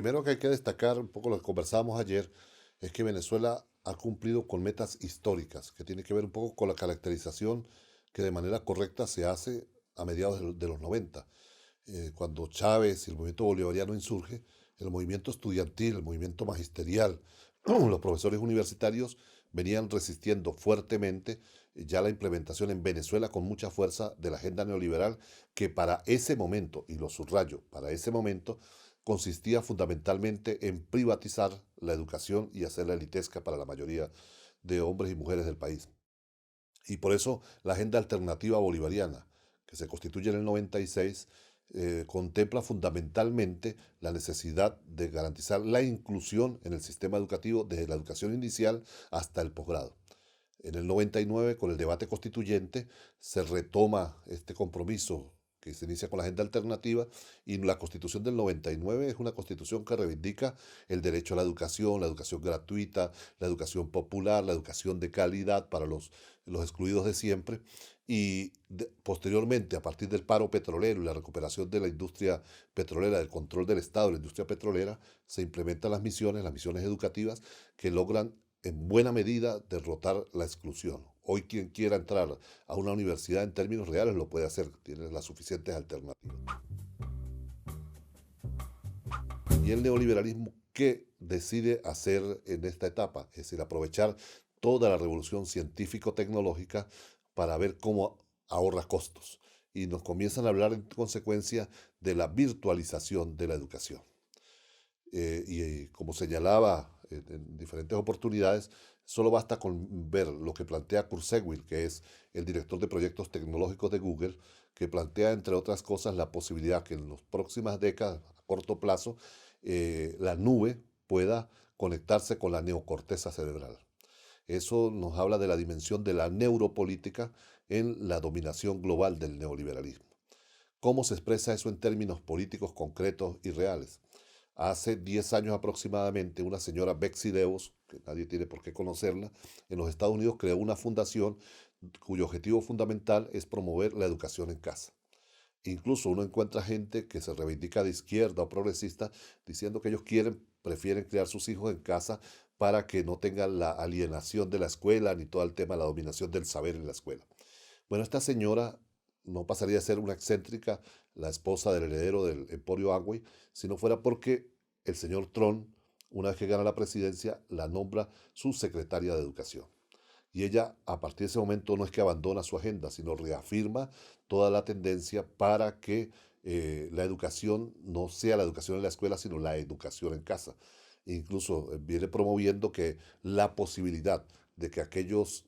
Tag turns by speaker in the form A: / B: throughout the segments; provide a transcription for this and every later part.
A: primero que hay que destacar, un poco lo que conversábamos ayer, es que Venezuela ha cumplido con metas históricas, que tiene que ver un poco con la caracterización que de manera correcta se hace a mediados de los 90. Cuando Chávez y el movimiento bolivariano insurge, el movimiento estudiantil, el movimiento magisterial, los profesores universitarios venían resistiendo fuertemente ya la implementación en Venezuela con mucha fuerza de la agenda neoliberal que para ese momento, y lo subrayo, para ese momento consistía fundamentalmente en privatizar la educación y hacerla elitesca para la mayoría de hombres y mujeres del país. Y por eso la agenda alternativa bolivariana, que se constituye en el 96, contempla fundamentalmente la necesidad de garantizar la inclusión en el sistema educativo desde la educación inicial hasta el posgrado. En el 99, con el debate constituyente, se retoma este compromiso que se inicia con la agenda alternativa y la constitución del 99 es una constitución que reivindica el derecho a la educación gratuita, la educación popular, la educación de calidad para los excluidos de siempre. Y posteriormente, a partir del paro petrolero y la recuperación de la industria petrolera, del control del Estado de la industria petrolera, se implementan las misiones educativas que logran en buena medida derrotar la exclusión. Hoy quien quiera entrar a una universidad en términos reales lo puede hacer, tiene las suficientes alternativas. Y el neoliberalismo, ¿qué decide hacer en esta etapa? Es decir, aprovechar toda la revolución científico-tecnológica para ver cómo ahorra costos. Y nos comienzan a hablar en consecuencia de la virtualización de la educación. Como señalaba en diferentes oportunidades, solo basta con ver lo que plantea Kurzweil, que es el director de proyectos tecnológicos de Google, que plantea, entre otras cosas, la posibilidad que en las próximas décadas, a corto plazo, la nube pueda conectarse con la neocorteza cerebral. Eso nos habla de la dimensión de la neuropolítica en la dominación global del neoliberalismo. ¿Cómo se expresa eso en términos políticos concretos y reales? Hace 10 años aproximadamente, una señora Betsy DeVos, que nadie tiene por qué conocerla, en los Estados Unidos creó una fundación cuyo objetivo fundamental es promover la educación en casa. Incluso uno encuentra gente que se reivindica de izquierda o progresista diciendo que ellos prefieren criar sus hijos en casa para que no tengan la alienación de la escuela ni todo el tema de la dominación del saber en la escuela. Bueno, esta señora no pasaría a ser una excéntrica, la esposa del heredero del Emporio Agüey, si no fuera porque el señor Trump, una vez que gana la presidencia, la nombra su secretaria de Educación. Y ella, a partir de ese momento, no es que abandona su agenda, sino reafirma toda la tendencia para que la educación no sea la educación en la escuela, sino la educación en casa. Incluso viene promoviendo que la posibilidad de que aquellos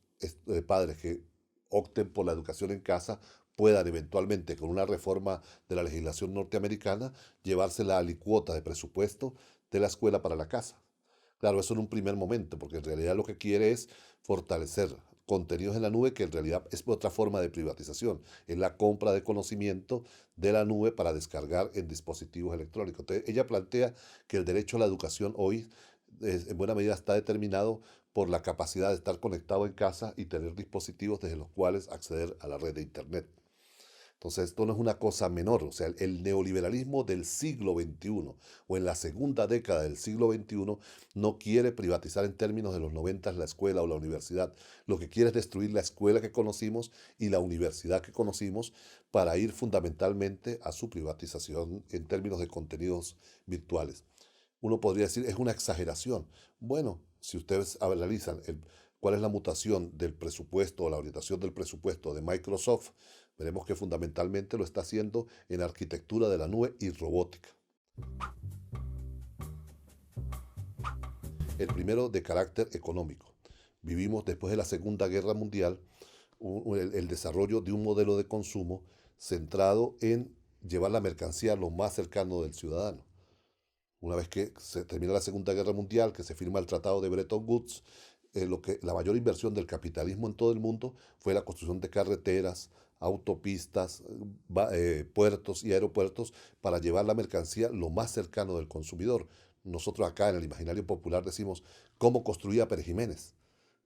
A: padres que opten por la educación en casa puedan eventualmente, con una reforma de la legislación norteamericana, llevarse la alicuota de presupuesto de la escuela para la casa. Claro, eso en un primer momento, porque en realidad lo que quiere es fortalecer contenidos en la nube, que en realidad es otra forma de privatización, es la compra de conocimiento de la nube para descargar en dispositivos electrónicos. Entonces, ella plantea que el derecho a la educación hoy en buena medida está determinado por la capacidad de estar conectado en casa y tener dispositivos desde los cuales acceder a la red de Internet. Entonces, esto no es una cosa menor, o sea, el neoliberalismo del siglo XXI o en la segunda década del siglo XXI no quiere privatizar en términos de los 90 la escuela o la universidad. Lo que quiere es destruir la escuela que conocimos y la universidad que conocimos para ir fundamentalmente a su privatización en términos de contenidos virtuales. Uno podría decir, es una exageración. Bueno, si ustedes analizan cuál es la mutación del presupuesto o la orientación del presupuesto de Microsoft, veremos que fundamentalmente lo está haciendo en arquitectura de la nube y robótica. El primero de carácter económico. Vivimos después de la Segunda Guerra Mundial el desarrollo de un modelo de consumo centrado en llevar la mercancía a lo más cercano del ciudadano. Una vez que se termina la Segunda Guerra Mundial, que se firma el Tratado de Bretton Woods, la mayor inversión del capitalismo en todo el mundo fue la construcción de carreteras, autopistas, puertos y aeropuertos para llevar la mercancía lo más cercano del consumidor. Nosotros acá en el imaginario popular decimos cómo construía Pérez Jiménez,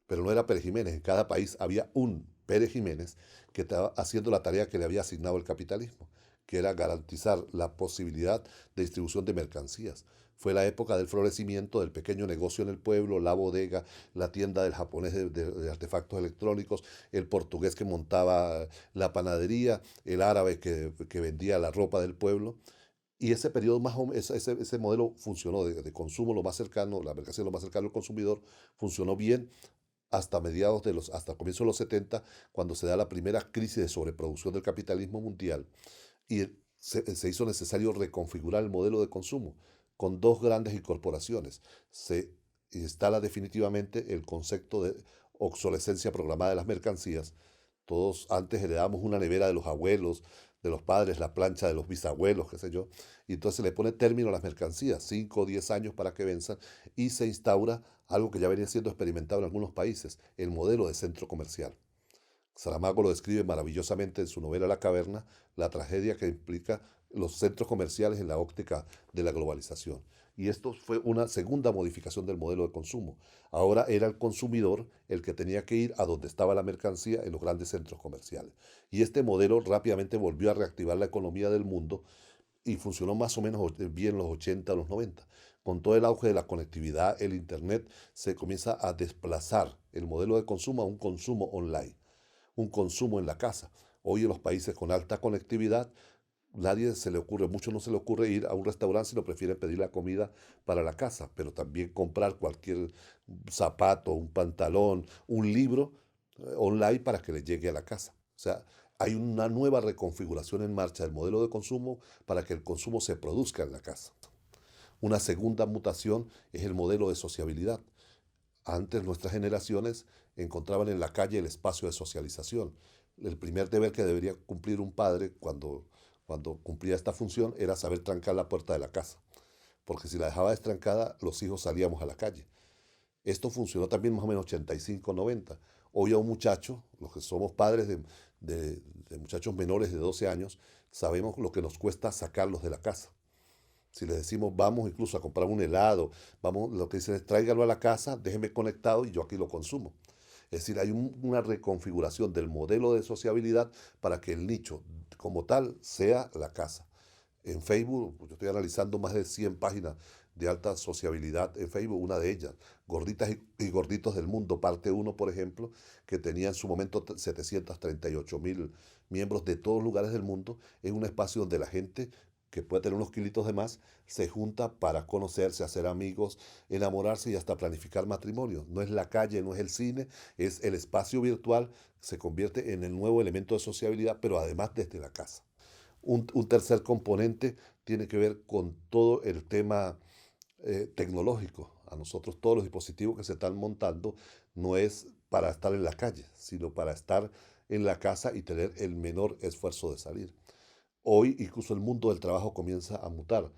A: pero no era Pérez Jiménez, en cada país había un Pérez Jiménez que estaba haciendo la tarea que le había asignado el capitalismo, que era garantizar la posibilidad de distribución de mercancías. Fue la época del florecimiento del pequeño negocio en el pueblo, la bodega, la tienda del japonés de artefactos electrónicos, el portugués que montaba la panadería, el árabe que vendía la ropa del pueblo. Y ese periodo más o menos, ese modelo funcionó de consumo lo más cercano, la mercancía lo más cercano al consumidor, funcionó bien hasta comienzos de los 70, cuando se da la primera crisis de sobreproducción del capitalismo mundial y se hizo necesario reconfigurar el modelo de consumo con dos grandes incorporaciones. Se instala definitivamente el concepto de obsolescencia programada de las mercancías. Todos antes heredamos una nevera de los abuelos, de los padres, la plancha de los bisabuelos, qué sé yo, y entonces se le pone término a las mercancías, 5 o 10 años para que venzan, y se instaura algo que ya venía siendo experimentado en algunos países, el modelo de centro comercial. Saramago lo describe maravillosamente en su novela La caverna, la tragedia que implica los centros comerciales en la óptica de la globalización. Y esto fue una segunda modificación del modelo de consumo. Ahora era el consumidor el que tenía que ir a donde estaba la mercancía en los grandes centros comerciales. Y este modelo rápidamente volvió a reactivar la economía del mundo y funcionó más o menos bien en los 80, los 90. Con todo el auge de la conectividad, el Internet se comienza a desplazar el modelo de consumo a un consumo online, un consumo en la casa. Hoy en los países con alta conectividad, nadie se le ocurre, mucho no se le ocurre ir a un restaurante, sino prefieren pedir la comida para la casa, pero también comprar cualquier zapato, un pantalón, un libro online para que le llegue a la casa. O sea, hay una nueva reconfiguración en marcha del modelo de consumo para que el consumo se produzca en la casa. Una segunda mutación es el modelo de sociabilidad. Antes nuestras generaciones encontraban en la calle el espacio de socialización. El primer deber que debería cumplir un padre cuando cumplía esta función era saber trancar la puerta de la casa, porque si la dejaba destrancada, los hijos salíamos a la calle. Esto funcionó también más o menos 85, 90. Hoy a un muchacho, los que somos padres de muchachos menores de 12 años, sabemos lo que nos cuesta sacarlos de la casa. Si les decimos vamos incluso a comprar un helado, vamos, lo que dicen es tráigalo a la casa, déjeme conectado y yo aquí lo consumo. Es decir, hay una reconfiguración del modelo de sociabilidad para que el nicho como tal sea la casa. En Facebook, yo estoy analizando más de 100 páginas de alta sociabilidad en Facebook, una de ellas, Gorditas y Gorditos del Mundo, parte uno por ejemplo, que tenía en su momento 738.000 miembros de todos lugares del mundo, es un espacio donde la gente que puede tener unos kilitos de más, se junta para conocerse, hacer amigos, enamorarse y hasta planificar matrimonio. No es la calle, no es el cine, es el espacio virtual, se convierte en el nuevo elemento de sociabilidad, pero además desde la casa. Un tercer componente tiene que ver con todo el tema tecnológico. A nosotros todos los dispositivos que se están montando no es para estar en la calle, sino para estar en la casa y tener el menor esfuerzo de salir. Hoy incluso el mundo del trabajo comienza a mutar.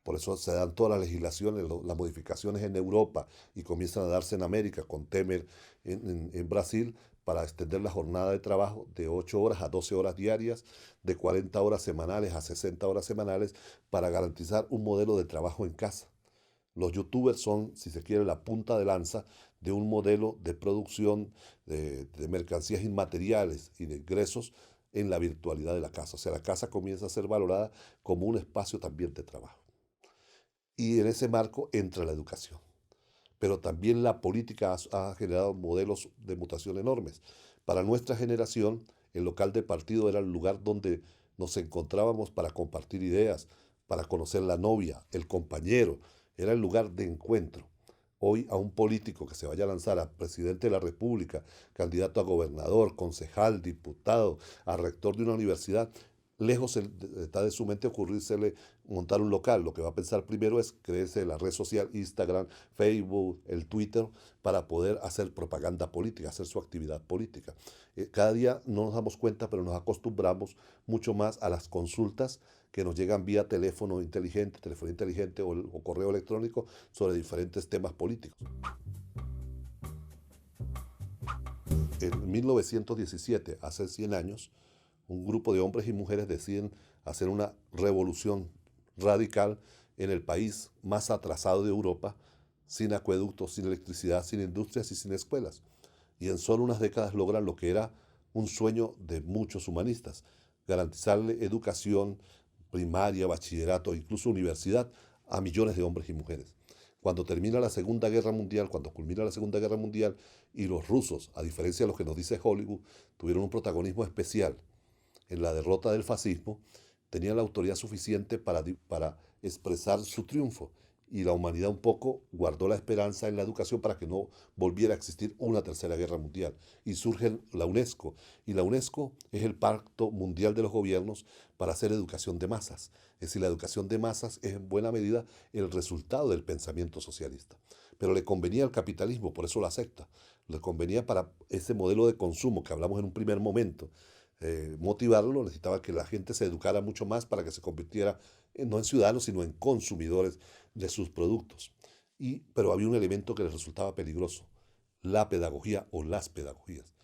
A: Por eso se dan todas las legislaciones, las modificaciones en Europa y comienzan a darse en América, con Temer en Brasil, para extender la jornada de trabajo de 8 horas a 12 horas diarias, de 40 horas semanales a 60 horas semanales, para garantizar un modelo de trabajo en casa. Los youtubers son, si se quiere, la punta de lanza de un modelo de producción de mercancías inmateriales y de ingresos en la virtualidad de la casa. O sea, la casa comienza a ser valorada como un espacio también de trabajo. Y en ese marco entra la educación. Pero también la política ha generado modelos de mutación enormes. Para nuestra generación, el local de partido era el lugar donde nos encontrábamos para compartir ideas, para conocer la novia, el compañero, era el lugar de encuentro. Hoy a un político que se vaya a lanzar a presidente de la República, candidato a gobernador, concejal, diputado, a rector de una universidad, lejos está de su mente ocurrírsele montar un local. Lo que va a pensar primero es creerse la red social, Instagram, Facebook, el Twitter, para poder hacer propaganda política, hacer su actividad política. Cada día no nos damos cuenta, pero nos acostumbramos mucho más a las consultas que nos llegan vía teléfono inteligente o correo electrónico sobre diferentes temas políticos. En 1917, hace 100 años, un grupo de hombres y mujeres deciden hacer una revolución radical en el país más atrasado de Europa, sin acueductos, sin electricidad, sin industrias y sin escuelas. Y en solo unas décadas logran lo que era un sueño de muchos humanistas, garantizarle educación primaria, bachillerato, incluso universidad a millones de hombres y mujeres. Cuando termina la Segunda Guerra Mundial, cuando culmina la Segunda Guerra Mundial y los rusos, a diferencia de lo que nos dice Hollywood, tuvieron un protagonismo especial en la derrota del fascismo, tenían la autoridad suficiente para expresar su triunfo. Y la humanidad un poco guardó la esperanza en la educación para que no volviera a existir una tercera guerra mundial. Y surge la UNESCO. Y la UNESCO es el pacto mundial de los gobiernos para hacer educación de masas. Es decir, la educación de masas es en buena medida el resultado del pensamiento socialista. Pero le convenía al capitalismo, por eso lo acepta. Le convenía para ese modelo de consumo que hablamos en un primer momento, motivarlo, necesitaba que la gente se educara mucho más para que se convirtiera no en ciudadanos, sino en consumidores de sus productos. Pero había un elemento que les resultaba peligroso, la pedagogía o las pedagogías.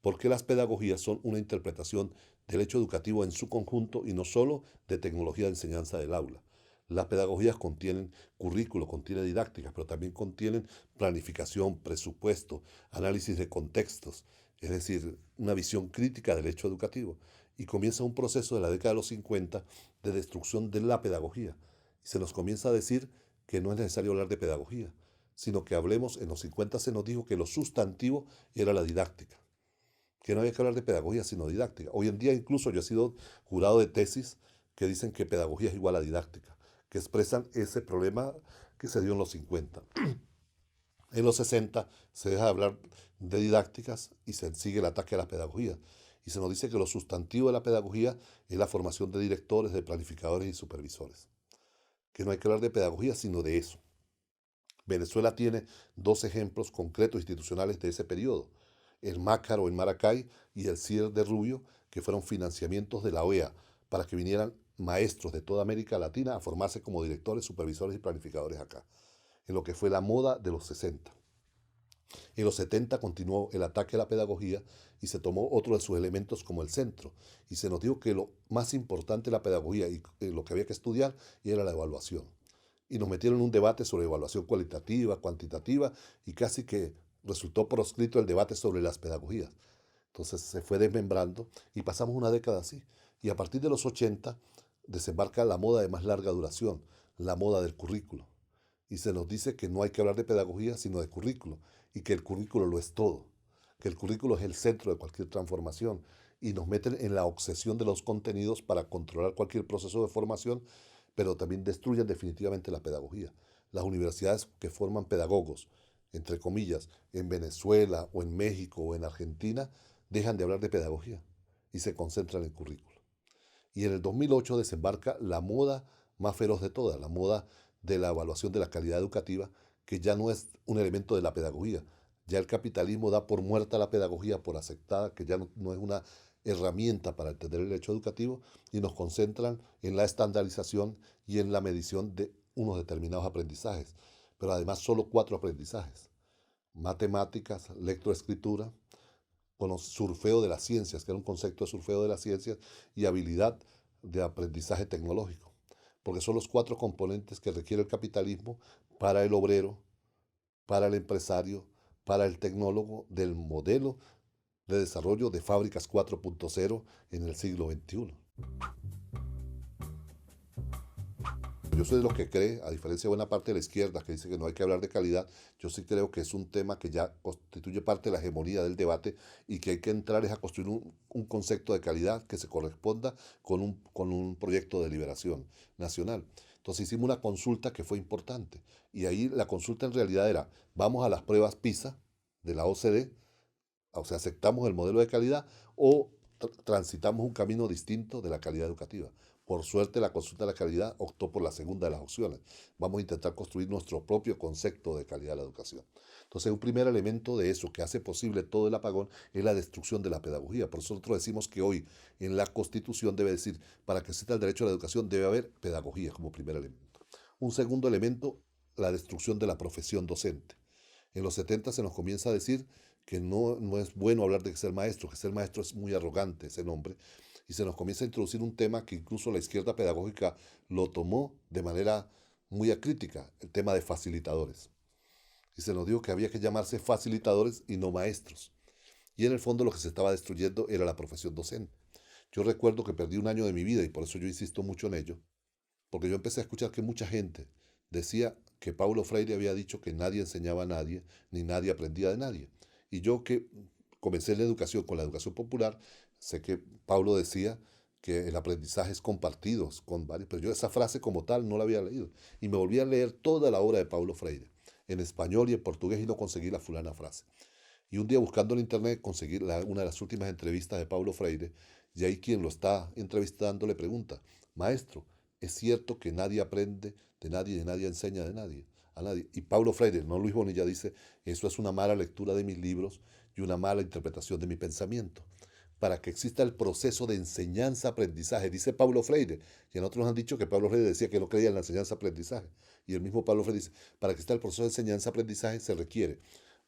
A: Porque las pedagogías son una interpretación del hecho educativo en su conjunto y no solo de tecnología de enseñanza del aula. Las pedagogías contienen currículo, contienen didácticas, pero también contienen planificación, presupuesto, análisis de contextos, es decir, una visión crítica del hecho educativo. Y comienza un proceso de la década de los 50 de destrucción de la pedagogía. Y se nos comienza a decir que no es necesario hablar de pedagogía, sino que hablemos, en los 50 se nos dijo que lo sustantivo era la didáctica, que no había que hablar de pedagogía sino didáctica. Hoy en día incluso yo he sido jurado de tesis que dicen que pedagogía es igual a didáctica, que expresan ese problema que se dio en los 50. En los 60 se deja de hablar de didácticas y se sigue el ataque a la pedagogía. Y se nos dice que lo sustantivo de la pedagogía es la formación de directores, de planificadores y supervisores. Que no hay que hablar de pedagogía, sino de eso. Venezuela tiene dos ejemplos concretos institucionales de ese periodo. El Mácaro en Maracay y el CIER de Rubio, que fueron financiamientos de la OEA para que vinieran maestros de toda América Latina a formarse como directores, supervisores y planificadores acá, en lo que fue la moda de los 60. En los 70 continuó el ataque a la pedagogía y se tomó otro de sus elementos como el centro. Y se nos dijo que lo más importante de la pedagogía y lo que había que estudiar era la evaluación. Y nos metieron en un debate sobre evaluación cualitativa, cuantitativa, y casi que resultó proscrito el debate sobre las pedagogías. Entonces se fue desmembrando y pasamos una década así. Y a partir de los 80 desembarca la moda de más larga duración, la moda del currículo. Y se nos dice que no hay que hablar de pedagogía, sino de currículo, y que el currículo lo es todo, que el currículo es el centro de cualquier transformación, y nos meten en la obsesión de los contenidos para controlar cualquier proceso de formación, pero también destruyen definitivamente la pedagogía. Las universidades que forman pedagogos, entre comillas, en Venezuela o en México o en Argentina, dejan de hablar de pedagogía y se concentran en el currículo. Y en el 2008 desembarca la moda más feroz de todas, la moda de la evaluación de la calidad educativa, que ya no es un elemento de la pedagogía. Ya el capitalismo da por muerta la pedagogía, por aceptada, que ya no es una herramienta para entender el hecho educativo, y nos concentran en la estandarización y en la medición de unos determinados aprendizajes. Pero además solo 4 aprendizajes: matemáticas, lectoescritura, con surfeo de las ciencias, que era un concepto de surfeo de las ciencias, y habilidad de aprendizaje tecnológico, porque son los 4 componentes que requiere el capitalismo para el obrero, para el empresario, para el tecnólogo del modelo de desarrollo de fábricas 4.0 en el siglo XXI. Yo soy de los que cree, a diferencia de buena parte de la izquierda que dice que no hay que hablar de calidad, yo sí creo que es un tema que ya constituye parte de la hegemonía del debate y que hay que entrar es a construir un concepto de calidad que se corresponda con un proyecto de liberación nacional. Entonces hicimos una consulta que fue importante y ahí la consulta en realidad era: vamos a las pruebas PISA de la OCDE, o sea, aceptamos el modelo de calidad o transitamos un camino distinto de la calidad educativa. Por suerte, la consulta de la calidad optó por la segunda de las opciones. Vamos a intentar construir nuestro propio concepto de calidad de la educación. Entonces, un primer elemento de eso que hace posible todo el apagón es la destrucción de la pedagogía. Por eso nosotros decimos que hoy en la Constitución debe decir, para que exista el derecho a la educación debe haber pedagogía como primer elemento. Un segundo elemento, la destrucción de la profesión docente. En los 70 se nos comienza a decir que no es bueno hablar de ser maestro, que ser maestro es muy arrogante ese nombre, y se nos comienza a introducir un tema que incluso la izquierda pedagógica lo tomó de manera muy acrítica, el tema de facilitadores. Y se nos dijo que había que llamarse facilitadores y no maestros. Y en el fondo lo que se estaba destruyendo era la profesión docente. Yo recuerdo que perdí un año de mi vida y por eso yo insisto mucho en ello, porque yo empecé a escuchar que mucha gente decía que Paulo Freire había dicho que nadie enseñaba a nadie, ni nadie aprendía de nadie. Y yo que comencé la educación con la educación popular, sé que Paulo decía que el aprendizaje es compartido con varios, pero yo esa frase como tal no la había leído. Y me volví a leer toda la obra de Paulo Freire, en español y en portugués, y no conseguí la fulana frase. Y un día buscando en internet conseguí una de las últimas entrevistas de Paulo Freire, y ahí quien lo está entrevistando le pregunta: maestro, ¿es cierto que nadie aprende de nadie y nadie enseña de nadie? A nadie. Y Paulo Freire, no Luis Bonilla, dice: eso es una mala lectura de mis libros y una mala interpretación de mi pensamiento. Para que exista el proceso de enseñanza-aprendizaje, dice Paulo Freire, y en otros han dicho que Paulo Freire decía que no creía en la enseñanza-aprendizaje. Y el mismo Paulo Freire dice: para que exista el proceso de enseñanza-aprendizaje se requiere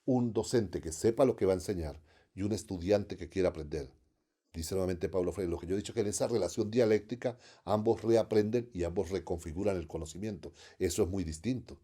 A: un docente que sepa lo que va a enseñar y un estudiante que quiera aprender. Dice nuevamente Pablo Freire: lo que yo he dicho, que en esa relación dialéctica ambos reaprenden y ambos reconfiguran el conocimiento. Eso es muy distinto.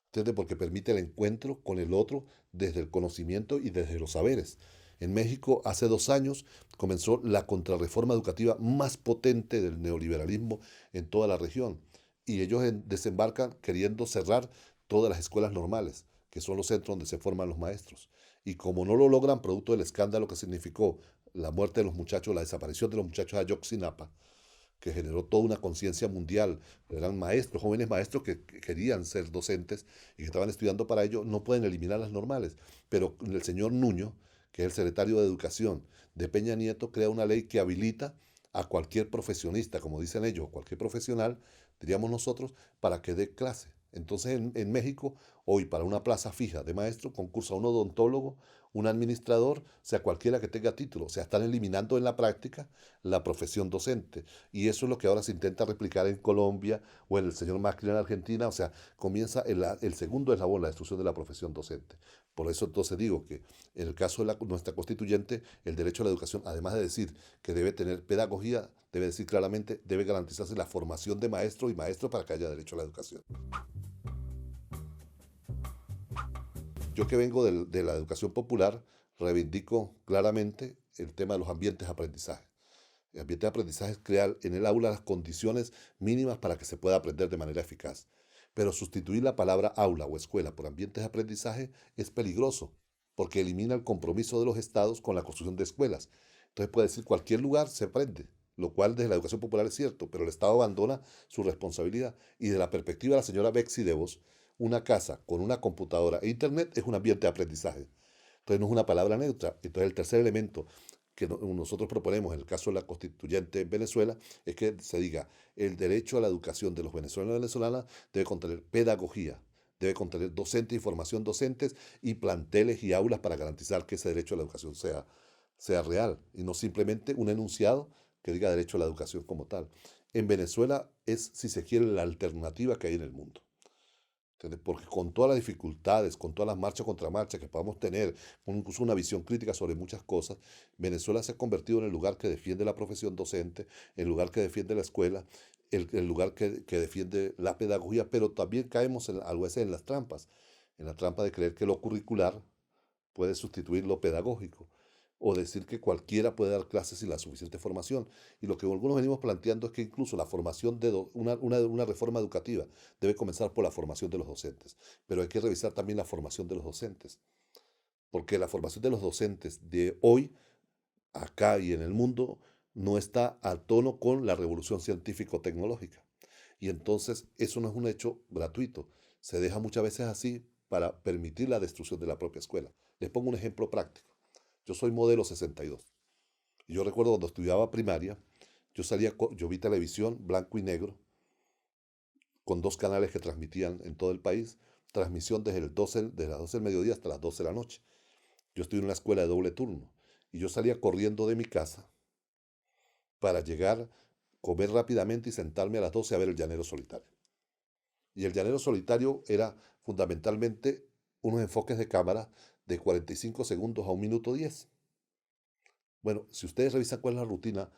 A: ¿Entiende? Porque permite el encuentro con el otro desde el conocimiento y desde los saberes. En México, hace 2 años, comenzó la contrarreforma educativa más potente del neoliberalismo en toda la región. Y ellos desembarcan queriendo cerrar todas las escuelas normales, que son los centros donde se forman los maestros. Y como no lo logran, producto del escándalo que significó la muerte de los muchachos, la desaparición de los muchachos de Ayotzinapa, que generó toda una conciencia mundial. Eran maestros, jóvenes maestros que querían ser docentes y que estaban estudiando para ello, no pueden eliminar las normales. Pero el señor Nuño, que es el secretario de Educación de Peña Nieto, crea una ley que habilita a cualquier profesionista, como dicen ellos, cualquier profesional, diríamos nosotros, para que dé clase. Entonces en México, hoy para una plaza fija de maestro, concursa un odontólogo, un administrador, o sea, cualquiera que tenga título. O sea, están eliminando en la práctica la profesión docente. Y eso es lo que ahora se intenta replicar en Colombia o en el señor Macri en Argentina. O sea, comienza el segundo eslabón, la destrucción de la profesión docente. Por eso entonces digo que en el caso de nuestra constituyente, el derecho a la educación, además de decir que debe tener pedagogía, debe decir claramente: debe garantizarse la formación de maestro y maestro para que haya derecho a la educación. Yo que vengo de la educación popular, reivindico claramente el tema de los ambientes de aprendizaje. El ambiente de aprendizaje es crear en el aula las condiciones mínimas para que se pueda aprender de manera eficaz. Pero sustituir la palabra aula o escuela por ambientes de aprendizaje es peligroso, porque elimina el compromiso de los estados con la construcción de escuelas. Entonces puede decir cualquier lugar se aprende, lo cual desde la educación popular es cierto, pero el Estado abandona su responsabilidad. Y de la perspectiva de la señora Bexy DeVos, una casa con una computadora e internet es un ambiente de aprendizaje. Entonces no es una palabra neutra. Entonces el tercer elemento que nosotros proponemos en el caso de la constituyente en Venezuela es que se diga: el derecho a la educación de los venezolanos y venezolanas debe contener pedagogía, debe contener docentes y formación docentes y planteles y aulas para garantizar que ese derecho a la educación sea real y no simplemente un enunciado que diga derecho a la educación como tal. En Venezuela es, si se quiere, la alternativa que hay en el mundo. ¿Entiendes? Porque con todas las dificultades, con todas las marchas contra marchas que podamos tener, con incluso una visión crítica sobre muchas cosas, Venezuela se ha convertido en el lugar que defiende la profesión docente, el lugar que defiende la escuela, el lugar que defiende la pedagogía, pero también caemos a veces en las trampas, en la trampa de creer que lo curricular puede sustituir lo pedagógico, o decir que cualquiera puede dar clases sin la suficiente formación. Y lo que algunos venimos planteando es que incluso la formación de una reforma educativa debe comenzar por la formación de los docentes, pero hay que revisar también la formación de los docentes, porque la formación de los docentes de hoy, acá y en el mundo, no está a tono con la revolución científico-tecnológica. Y entonces eso no es un hecho gratuito, se deja muchas veces así para permitir la destrucción de la propia escuela. Les pongo un ejemplo práctico. Yo soy modelo 62. Y yo recuerdo cuando estudiaba primaria, yo vi televisión blanco y negro, con dos canales que transmitían en todo el país, transmisión desde las 12 del mediodía hasta las 12 de la noche. Yo estuve en una escuela de doble turno y yo salía corriendo de mi casa para llegar, comer rápidamente y sentarme a las 12 a ver El Llanero Solitario. Y El Llanero Solitario era fundamentalmente unos enfoques de cámara de 45 segundos a 1 minuto 10. Bueno, si ustedes revisan cuál es la rutina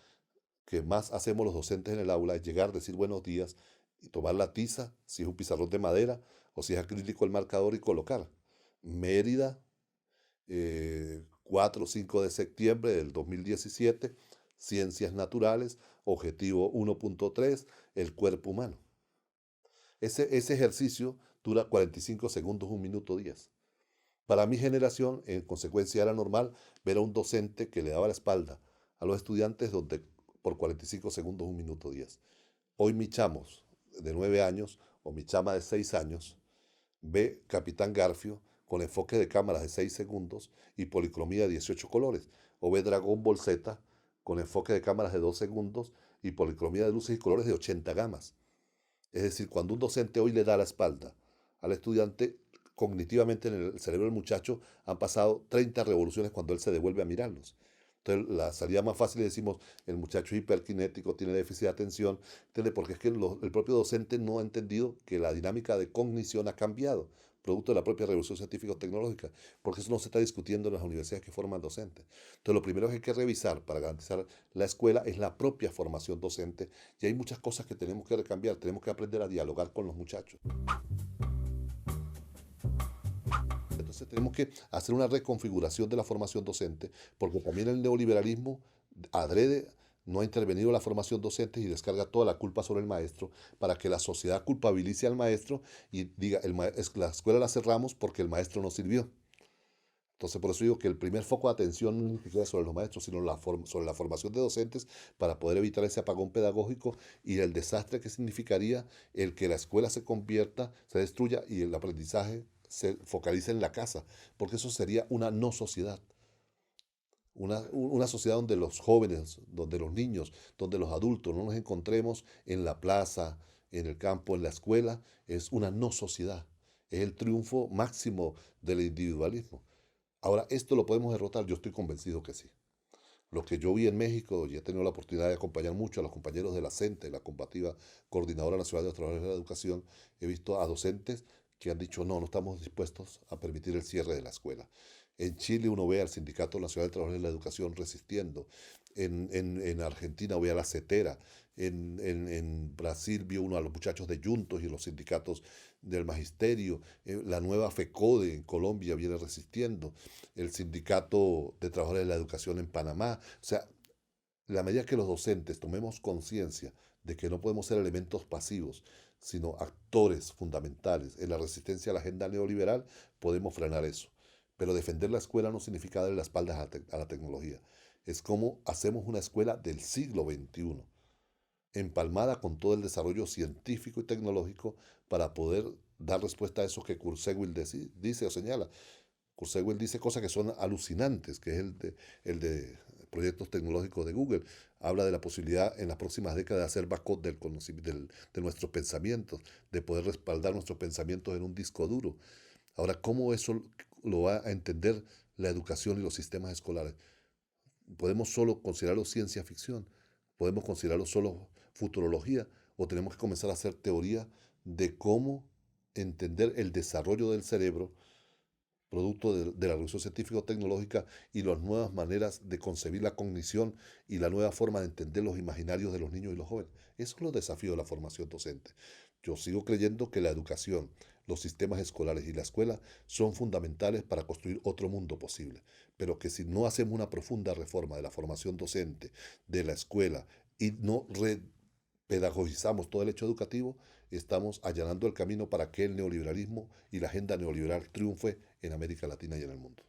A: que más hacemos los docentes en el aula, es llegar, decir buenos días y tomar la tiza, si es un pizarrón de madera o si es acrílico el marcador, y colocar Mérida, 4 o 5 de septiembre del 2017, Ciencias naturales, objetivo 1.3, el cuerpo humano. Ese ejercicio dura 45 segundos, 1 minuto 10. Para mi generación, en consecuencia, era normal ver a un docente que le daba la espalda a los estudiantes por 45 segundos, 1 minuto 10. Hoy mi chamos de 9 años o mi chama de 6 años ve Capitán Garfio con enfoque de cámaras de 6 segundos y policromía de 18 colores. O ve Dragon Ball Z con enfoque de cámaras de 2 segundos y policromía de luces y colores de 80 gamas. Es decir, cuando un docente hoy le da la espalda al estudiante, cognitivamente en el cerebro del muchacho han pasado 30 revoluciones cuando él se devuelve a mirarlos. Entonces, la salida más fácil le decimos, el muchacho es hiperkinético, tiene déficit de atención, ¿entiende? Porque es que el propio docente no ha entendido que la dinámica de cognición ha cambiado, producto de la propia revolución científico-tecnológica, porque eso no se está discutiendo en las universidades que forman docentes. Entonces, lo primero que hay que revisar para garantizar la escuela es la propia formación docente, y hay muchas cosas que tenemos que recambiar, tenemos que aprender a dialogar con los muchachos. Entonces tenemos que hacer una reconfiguración de la formación docente, porque también el neoliberalismo adrede no ha intervenido en la formación docente y descarga toda la culpa sobre el maestro para que la sociedad culpabilice al maestro y diga, la escuela la cerramos porque el maestro no sirvió. Entonces, por eso digo que el primer foco de atención no es ni siquiera sobre los maestros, sino sobre la formación de docentes para poder evitar ese apagón pedagógico y el desastre que significaría el que la escuela se convierta, se destruya y el aprendizaje se focalice en la casa, porque eso sería una no sociedad. Una sociedad donde los jóvenes, donde los niños, donde los adultos no nos encontremos en la plaza, en el campo, en la escuela, es una no sociedad. Es el triunfo máximo del individualismo. Ahora, ¿esto lo podemos derrotar? Yo estoy convencido que sí. Lo que yo vi en México, y he tenido la oportunidad de acompañar mucho a los compañeros de la CENTE, la combativa Coordinadora Nacional de los Trabajadores de la Educación, he visto a docentes que han dicho, no, no estamos dispuestos a permitir el cierre de la escuela. En Chile uno ve al Sindicato Nacional de Trabajadores de la Educación resistiendo. En Argentina ve a la CETERA. En Brasil vio uno a los muchachos de Juntos y los sindicatos del magisterio. La nueva FECODE en Colombia viene resistiendo. El Sindicato de Trabajadores de la Educación en Panamá. O sea, la medida que los docentes tomemos conciencia de que no podemos ser elementos pasivos, sino actores fundamentales en la resistencia a la agenda neoliberal, podemos frenar eso. Pero defender la escuela no significa darle las espaldas a la tecnología. Es como hacemos una escuela del siglo XXI, empalmada con todo el desarrollo científico y tecnológico para poder dar respuesta a eso que Kurzweil dice o señala. Kurzweil dice cosas que son alucinantes, que es el de proyectos tecnológicos de Google. Habla de la posibilidad en las próximas décadas de hacer backup de nuestros pensamientos, de poder respaldar nuestros pensamientos en un disco duro. Ahora, ¿cómo eso lo va a entender la educación y los sistemas escolares? ¿Podemos solo considerarlo ciencia ficción? ¿Podemos considerarlo solo futurología? ¿O tenemos que comenzar a hacer teoría de cómo entender el desarrollo del cerebro, producto de la revolución científico-tecnológica y las nuevas maneras de concebir la cognición y la nueva forma de entender los imaginarios de los niños y los jóvenes? Esos son los desafíos de la formación docente. Yo sigo creyendo que la educación, los sistemas escolares y la escuela son fundamentales para construir otro mundo posible, pero que si no hacemos una profunda reforma de la formación docente, de la escuela y no pedagogizamos todo el hecho educativo, estamos allanando el camino para que el neoliberalismo y la agenda neoliberal triunfe en América Latina y en el mundo.